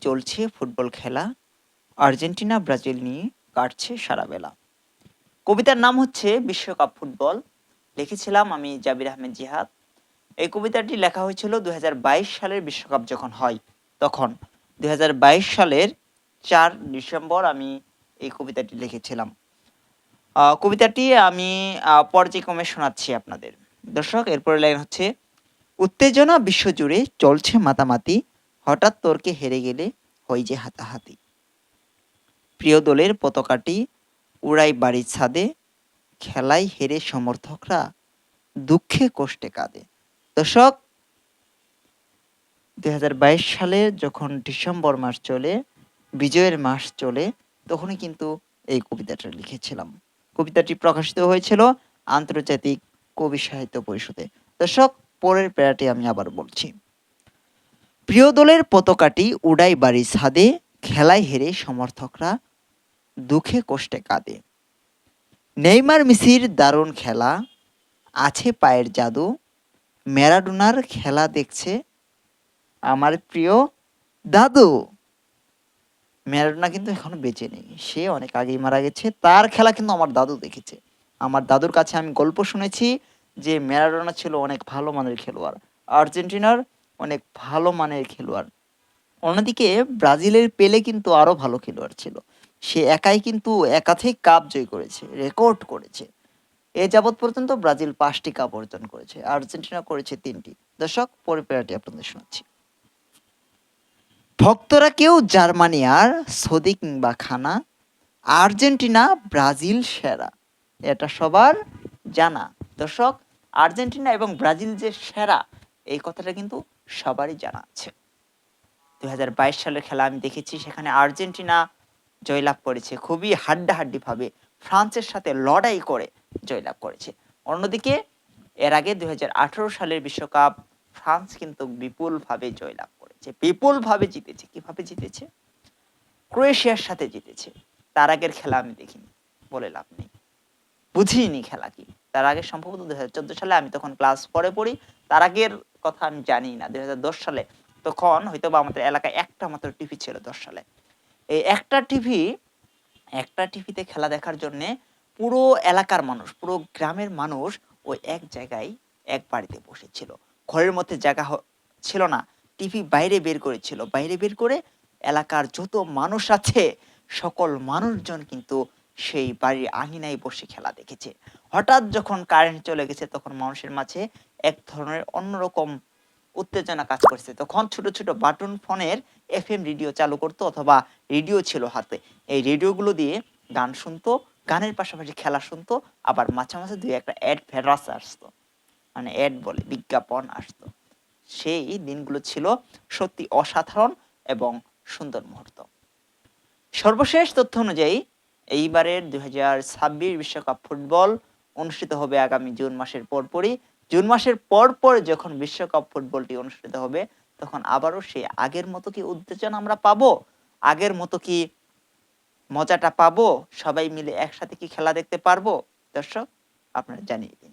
চলছে ফুটবল খেলা। Argentina Brazil নিয়ে কাটছে সারা বেলা। কবিতার নাম হচ্ছে বিশ্বকাপ ফুটবল। লিখেছিলাম আমি জাবির আহমেদ জিহাদ। এই কবিতাটি লেখা হয়েছিল 2022 সালের বিশ্বকাপ যখন হয় তখন। 2022 সালের 4 ডিসেম্বর আমি এই কবিতাটি লিখেছিলাম। কবিতাটি আমি পর্যায়ক্রমে শোনাচ্ছি আপনাদের। দর্শক, এরপরে লাইন হচ্ছে, উত্তেজনা বিশ্বজুড়ে চলছে মাতামাতি, হঠাৎ তর্কে হেরে গেলে হয় যে হাতাহাতি। প্রিয় দলের পতাকাটি উড়াই বাড়ির ছাদে, খেলায় হেরে সমর্থকরা দুঃখে কষ্টে কাঁদে। দর্শক, 2022 সালে যখন ডিসেম্বর মাস চলে, বিজয়ের মাস চলে, তখনই কিন্তু এই কবিতাটা লিখেছিলাম। কবিতাটি প্রকাশিত হয়েছিল আন্তর্জাতিক কবি সাহিত্য পরিষদে। দর্শক, পরের প্যারাটি আমি আবার বলছি। প্রিয় দলের পতাকাটি উড়াই বাড়ির ছাদে, খেলায় হেরে সমর্থকরা দুঃখে কষ্টে কাঁদে। নেইমার মেসির দারুণ খেলা, আছে পায়ের জাদু, ম্যারাডোনার খেলা দেখছে আমার প্রিয় দাদু। ম্যারাডোনা কিন্তু এখনো বেঁচে নেই, সে অনেক আগেই মারা গেছে। তার খেলা কিন্তু আমার দাদু দেখেছে। আমার দাদুর কাছে আমি গল্প শুনেছি যে ম্যারাডোনা ছিল অনেক ভালো মানের খেলোয়াড়, আর্জেন্টিনার অনেক ভালো মানের খেলোয়াড়। অন্যদিকে ব্রাজিলের পেলে কিন্তু আরো ভালো খেলোয়াড় ছিল। সে একাই কিন্তু একাধিক কাপ জয় করেছে, রেকর্ড করেছে। এ যাবৎ পর্যন্ত ব্রাজিল 5টি কাপ অর্জন করেছে, আর্জেন্টিনা করেছে 3টি। দর্শক, পরের প্যারাটি আপনাদের শোনাচ্ছি। ভক্তরা কেউ জার্মানি আর সৌদি কিংবা খানা, আর্জেন্টিনা ব্রাজিল সেরা, এটা সবার জানা। দর্শক, আর্জেন্টিনা এবং ব্রাজিল যে সেরা, এই কথাটা কিন্তু সবারই জানা আছে। 2022 সালের খেলা আমি দেখেছি, সেখানে আর্জেন্টিনা জয়লাভ করেছে খুবই হাড্ডাহাড্ডি ভাবে, ফ্রান্সের সাথে লড়াই করে জয়লাভ করেছে। অন্যদিকে এর আগে 2018 সালের বিশ্বকাপ ফ্রান্স কিন্তু বিপুলভাবে জয়লাভ করেছে, বিপুলভাবে জিতেছে। কিভাবে জিতেছে? ক্রোয়েশিয়ার সাথে জিতেছে। তার আগের খেলা আমি দেখিনি, বলে লাভ নেই, বুঝিনি খেলা কি। তার আগে সম্ভবত 2014 সালে, আমি তখন ক্লাস 4-এ পড়ি। তার আগের কথা আমি জানি না। 2010 সালে তখন হয়তো বা আমাদের এলাকায় একটা মাত্র টিভি ছিল 10 সালে। এই একটা টিভিতে খেলা দেখার জন্য পুরো এলাকার মানুষ, পুরো গ্রামের মানুষ ওই এক জায়গায় এক বাড়িতে বসেছিল। ঘরের মধ্যে জায়গা ছিল না, টিভি বাইরে বের করেছিল। বাইরে বের করে এলাকার যত মানুষ আছে সকল মানুষজন কিন্তু সেই বাড়ির আঙিনায় বসে খেলা দেখেছে। হঠাৎ যখন কারেন্ট চলে গেছে, তখন মানুষের মাঝে এক ধরনের অন্যরকম উত্তেজনা কাজ করছে। তখন ছোট ছোট বাটন ফোনের এফএম রেডিও চালু করতো, অথবা রেডিও ছিল হাতে। এই রেডিওগুলো দিয়ে গান শুনতো, গানের পাশাপাশি খেলা শুনতো। আবার মাঝে মাঝে দুই একটা অ্যাড ফেরাস আসতো, মানে অ্যাড বলে বিজ্ঞাপন আসতো। সেই দিনগুলো ছিল সত্যি অসাধারণ এবং সুন্দর মুহূর্ত। সর্বশেষ তথ্য অনুযায়ী এইবারের 2026 বিশ্বকাপ ফুটবল অনুষ্ঠিত হবে আগামী জুন মাসের পরপরই। জুন মাসের পরপর যখন বিশ্বকাপ ফুটবলটি অনুষ্ঠিত হবে, তখন আবারও সেই আগের মতো কি উত্তেজনা আমরা পাবো? আগের মতো কি মজাটা পাবো? সবাই মিলে একসাথে কি খেলা দেখতে পারবো? দর্শক, আপনারা জানিয়ে দিন।